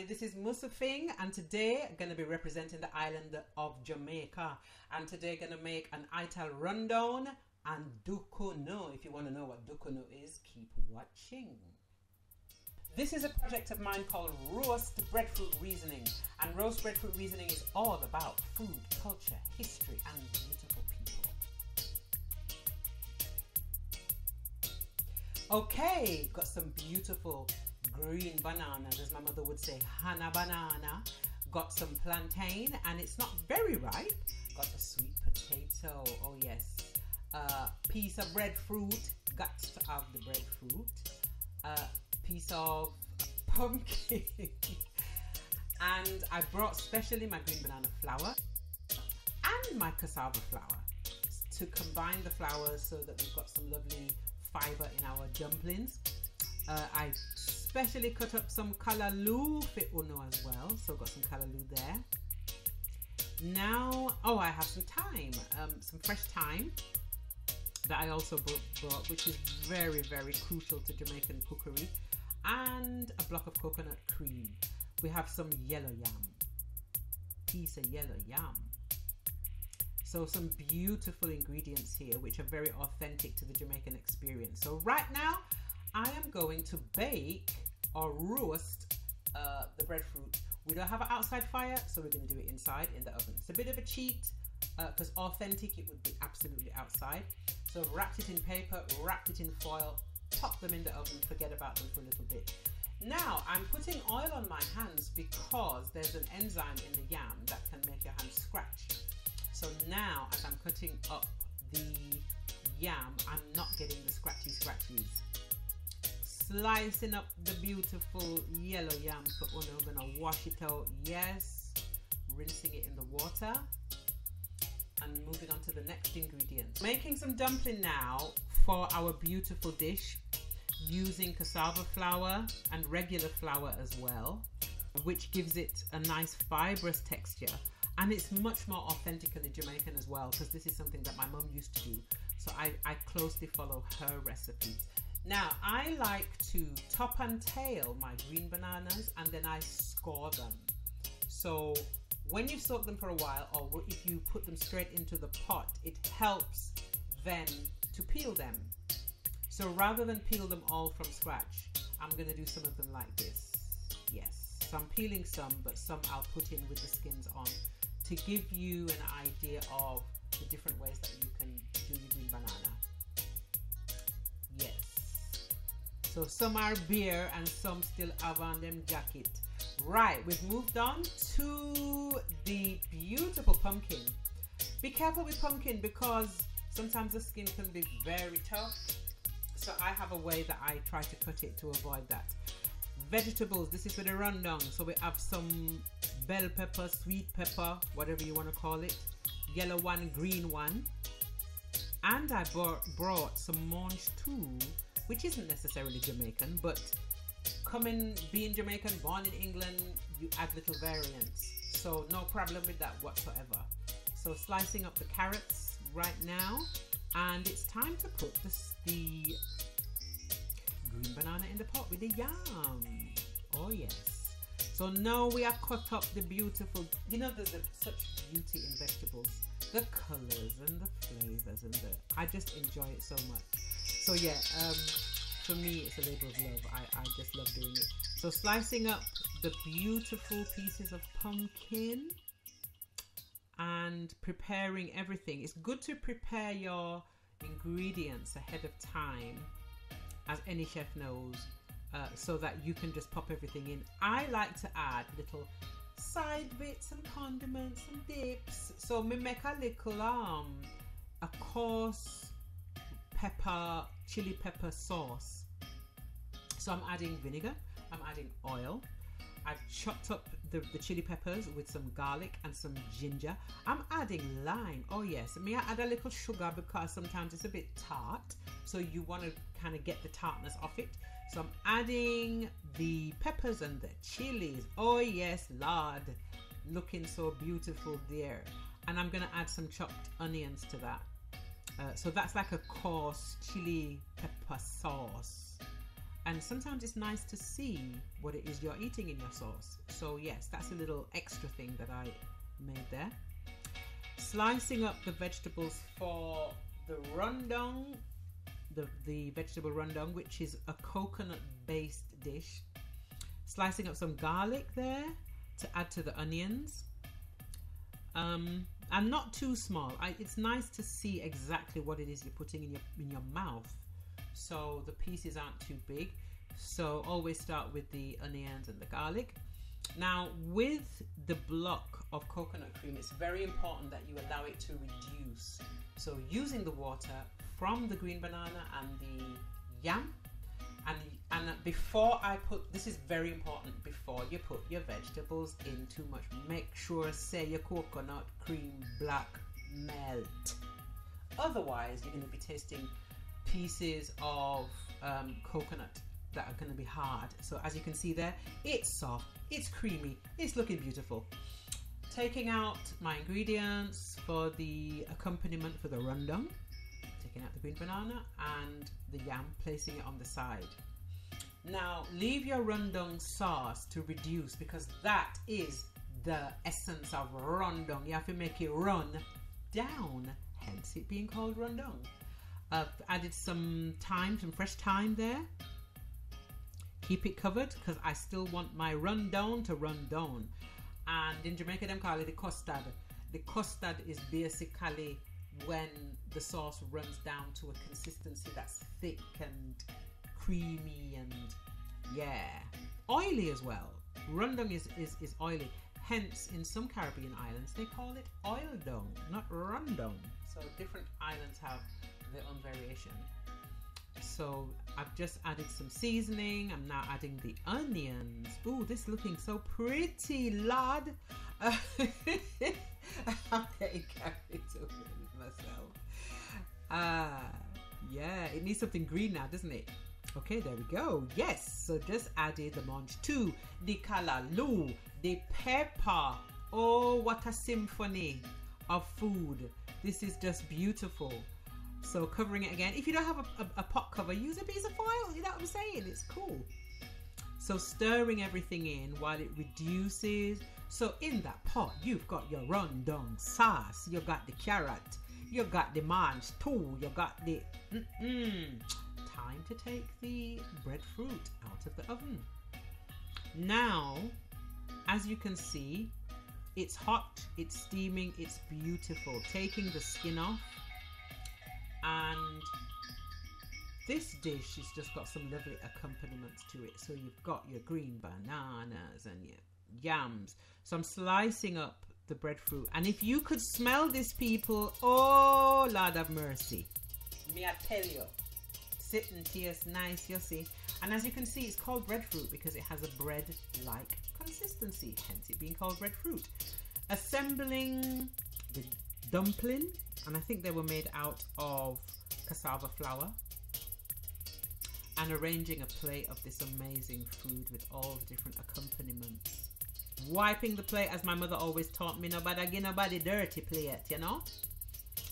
everybody, this is Musufing, and today I'm going to be representing the island of Jamaica, and today I'm going to make an Ital Rundown and Duckunoo. If you want to know what Duckunoo is, keep watching. This is a project of mine called Roast Breadfruit Reasoning, and roast breadfruit reasoning is all about food, culture, history and beautiful people. Okay, got some beautiful green bananas, as my mother would say, Hana banana. Got some plantain, and it's not very ripe. Got a sweet potato, oh yes. Piece of breadfruit, got to have the breadfruit. Piece of pumpkin. And I brought specially my green banana flour and my cassava flour to combine the flours so that we've got some lovely fiber in our dumplings. I specially cut up some callaloo for uno as well, so got some callaloo there. Now, oh, I have some thyme, some fresh thyme that I also brought, which is very, very crucial to Jamaican cookery, and a block of coconut cream. We have some yellow yam, piece of yellow yam. So some beautiful ingredients here, which are very authentic to the Jamaican experience. So right now, I am going to bake or roast the breadfruit. We don't have an outside fire, so we're going to do it inside in the oven. It's a bit of a cheat, because authentic, it would be absolutely outside. So I've wrapped it in paper, wrapped it in foil, pop them in the oven, forget about them for a little bit. Now, I'm putting oil on my hands because there's an enzyme in the yam that can make your hands scratch. So now, as I'm cutting up the yam, I'm not getting the scratchies. Slicing up the beautiful yellow yam for uno. I'm gonna wash it out, yes. Rinsing it in the water. And moving on to the next ingredient. Making some dumpling now for our beautiful dish, using cassava flour and regular flour as well, which gives it a nice fibrous texture, and it's much more authentically Jamaican as well, because this is something that my mum used to do, so I closely follow her recipes. Now I like to top and tail my green bananas, and then I score them. So when you soak them for a while, or if you put them straight into the pot, it helps then to peel them. So rather than peel them all from scratch, I'm going to do some of them like this. Yes, so I'm peeling some, but some I'll put in with the skins on to give you an idea of the different ways that you can do your green banana. Yes. So some are bare and some still have on them jacket. Right, we've moved on to the beautiful pumpkin. Be careful with pumpkin because sometimes the skin can be very tough. So I have a way that I try to cut it to avoid that. Vegetables, this is for the rundown. So we have some bell pepper, sweet pepper, whatever you want to call it. Yellow one, green one. And I brought some mange too, which isn't necessarily Jamaican, but being Jamaican, born in England, you add little variants. So no problem with that whatsoever. So slicing up the carrots right now. And it's time to put the green banana in the pot with the yam. Oh yes. So now we have cut up the beautiful, you know, there's such beauty in vegetables. The colors and the flavors and I just enjoy it so much. So yeah, for me it's a labor of love. I just love doing it. So slicing up the beautiful pieces of pumpkin and preparing everything. It's good to prepare your ingredients ahead of time, as any chef knows, so that you can just pop everything in. I like to add little side bits and condiments and dips. So me make a little a coarse pepper, chili pepper sauce. So I'm adding vinegar, I'm adding oil, I've chopped up the chili peppers with some garlic and some ginger. I'm adding lime. Oh yes, may I add a little sugar because sometimes it's a bit tart, so you want to kind of get the tartness off it. So I'm adding the peppers and the chilies. Oh yes, Lord, looking so beautiful there. And I'm gonna add some chopped onions to that. So that's like a coarse chili pepper sauce. And sometimes it's nice to see what it is you're eating in your sauce. So yes, that's a little extra thing that I made there. Slicing up the vegetables for the rundown, the vegetable rundown, which is a coconut based dish. Slicing up some garlic there to add to the onions. And not too small. It's nice to see exactly what it is you're putting in your mouth, so the pieces aren't too big. So always start with the onions and the garlic. Now with the block of coconut cream, it's very important that you allow it to reduce. So using the water from the green banana and the yam, and before I put, this is very important, before you put your vegetables in too much, make sure say your coconut cream black melt. Otherwise you're going to be tasting pieces of coconut that are going to be hard. So as you can see there, it's soft, it's creamy, it's looking beautiful. Taking out my ingredients for the accompaniment for the rundown, taking out the green banana and the yam, placing it on the side. Now leave your rundown sauce to reduce, because that is the essence of rundown. You have to make it run down, hence it being called rundown. I've added some thyme, some fresh thyme there. Keep it covered because I still want my rundown to run down. And in Jamaica them call it the custard. The custard is basically when the sauce runs down to a consistency that's thick and creamy and yeah, oily as well. Rundown is oily. Hence in some Caribbean islands they call it oil down, not rundown. So different islands have their own variation. So I've just added some seasoning. I'm now adding the onions. Ooh, this is looking so pretty, lad. I'm getting carried away with myself. Yeah, it needs something green now, doesn't it? Okay, there we go. Yes, so just added the mange too, the callaloo, the pepper. Oh, what a symphony of food. This is just beautiful. So covering it again. If you don't have a pot cover, use a piece of foil. You know what I'm saying? It's cool. So stirring everything in while it reduces. So in that pot, you've got your rundown sauce. You've got the carrot. You've got the mange too. You've got the... Time to take the breadfruit out of the oven. Now, as you can see, it's hot, it's steaming, it's beautiful. Taking the skin off. And this dish has just got some lovely accompaniments to it. So you've got your green bananas and your yams. So I'm slicing up the breadfruit. And if you could smell this, people, oh, Lord have mercy. Me, I tell you, sit and taste nice, you see. And as you can see, it's called breadfruit because it has a bread-like consistency, hence it being called breadfruit. Assembling the dumpling, and I think they were made out of cassava flour, and arranging a plate of this amazing food with all the different accompaniments. Wiping the plate, as my mother always taught me, nobody give nobody dirty plate, you know?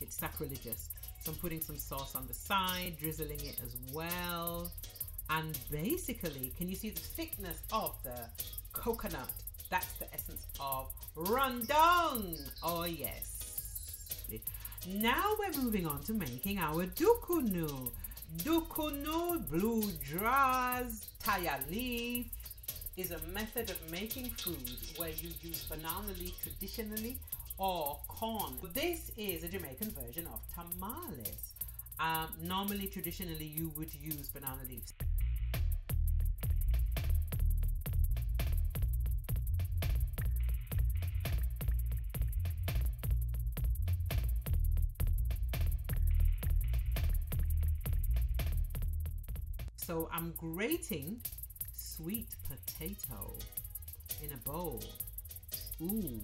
It's sacrilegious. So I'm putting some sauce on the side, drizzling it as well. And basically, can you see the thickness of the coconut? That's the essence of rundown. Oh yes. Now we're moving on to making our duckunoo. Duckunoo, blue dras, taya leaf, is a method of making food where you use banana leaf traditionally or corn. This is a Jamaican version of tamales. Normally, traditionally, you would use banana leaves. So I'm grating sweet potato in a bowl. Ooh.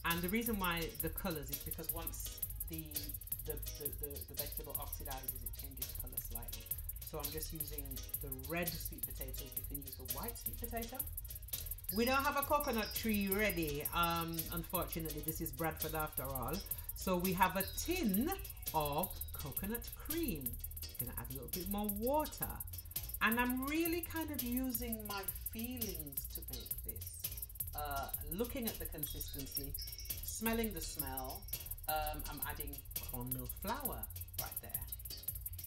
And the reason why the colors is because once the vegetable oxidizes, it changes color slightly. So I'm just using the red sweet potatoes. You can use the white sweet potato. We don't have a coconut tree ready. Unfortunately, this is Bradford after all. So we have a tin of coconut cream. Gonna add a little bit more water. And I'm really kind of using my feelings to make this. Looking at the consistency, smelling the smell. I'm adding cornmeal flour right there,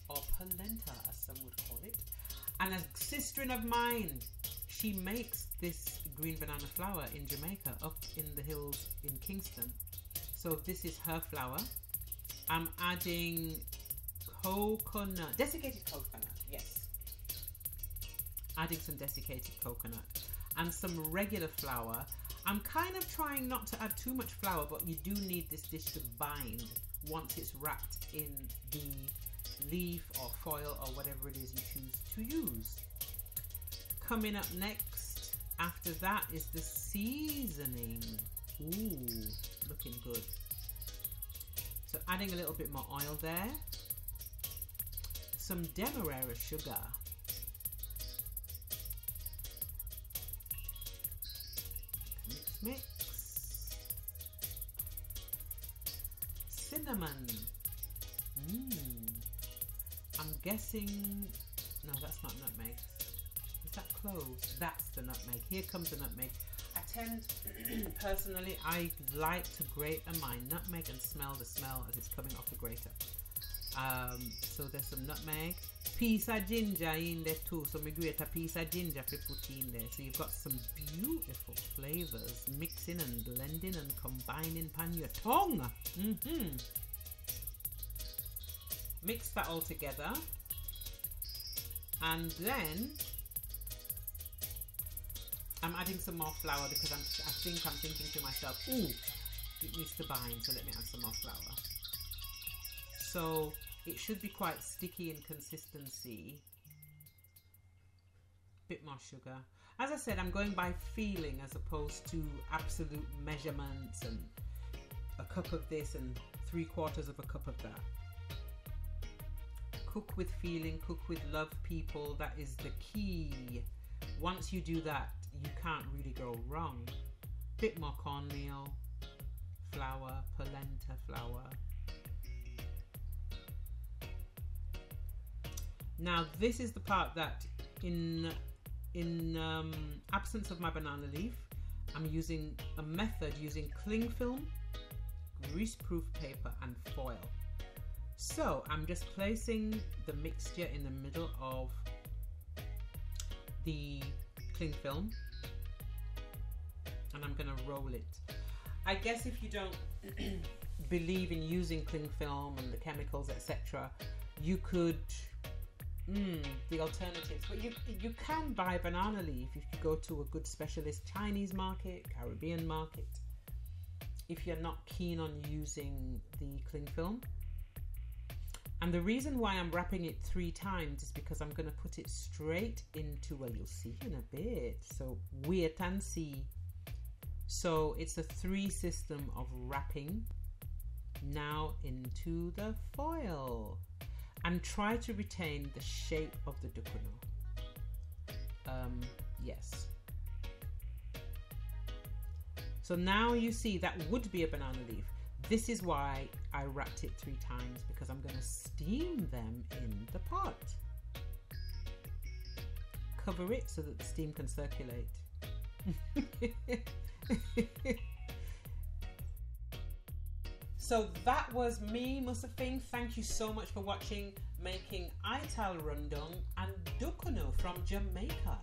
or polenta as some would call it. And a sister of mine, she makes this green banana flour in Jamaica, up in the hills in Kingston. So this is her flour. I'm adding coconut, desiccated coconut, yes. Adding some desiccated coconut and some regular flour. I'm kind of trying not to add too much flour, but you do need this dish to bind once it's wrapped in the leaf or foil or whatever it is you choose to use. Coming up next after that is the seasoning. Ooh, looking good. So adding a little bit more oil there. Some demerara sugar. Mix. Cinnamon. I'm guessing, no, that's not nutmeg. Is that cloves? That's the nutmeg. Here comes the nutmeg. I tend, personally, I like to grate my nutmeg and smell the smell as it's coming off the grater. So there's some nutmeg. Piece of ginger in there too, so we grate a piece of ginger to put in there. So you've got some beautiful flavors mixing and blending and combining pan your tongue. Mix that all together, and then I'm adding some more flour because I'm thinking to myself, ooh, it needs to bind, so let me add some more flour. So it should be quite sticky in consistency. Bit more sugar. As I said, I'm going by feeling as opposed to absolute measurements and a cup of this and 3/4 of a cup of that. Cook with feeling, cook with love, people. That is the key. Once you do that, you can't really go wrong. Bit more cornmeal, flour, polenta flour. Now this is the part that in absence of my banana leaf, I'm using a method using cling film, greaseproof paper and foil. So I'm just placing the mixture in the middle of the cling film and I'm gonna roll it. I guess if you don't believe in using cling film and the chemicals, etc., you could the alternatives, but you can buy banana leaf if you go to a good specialist Chinese market, Caribbean market, if you're not keen on using the cling film. And the reason why I'm wrapping it 3 times is because I'm going to put it straight into, well, you'll see in a bit, so wait and see. So it's a 3 system of wrapping now into the foil. And try to retain the shape of the duckunoo. Yes. So now you see that would be a banana leaf. This is why I wrapped it 3 times, because I'm going to steam them in the pot. Cover it so that the steam can circulate. So that was me, Musufing. Thank you so much for watching, making Ital Rundown and Duckunoo from Jamaica.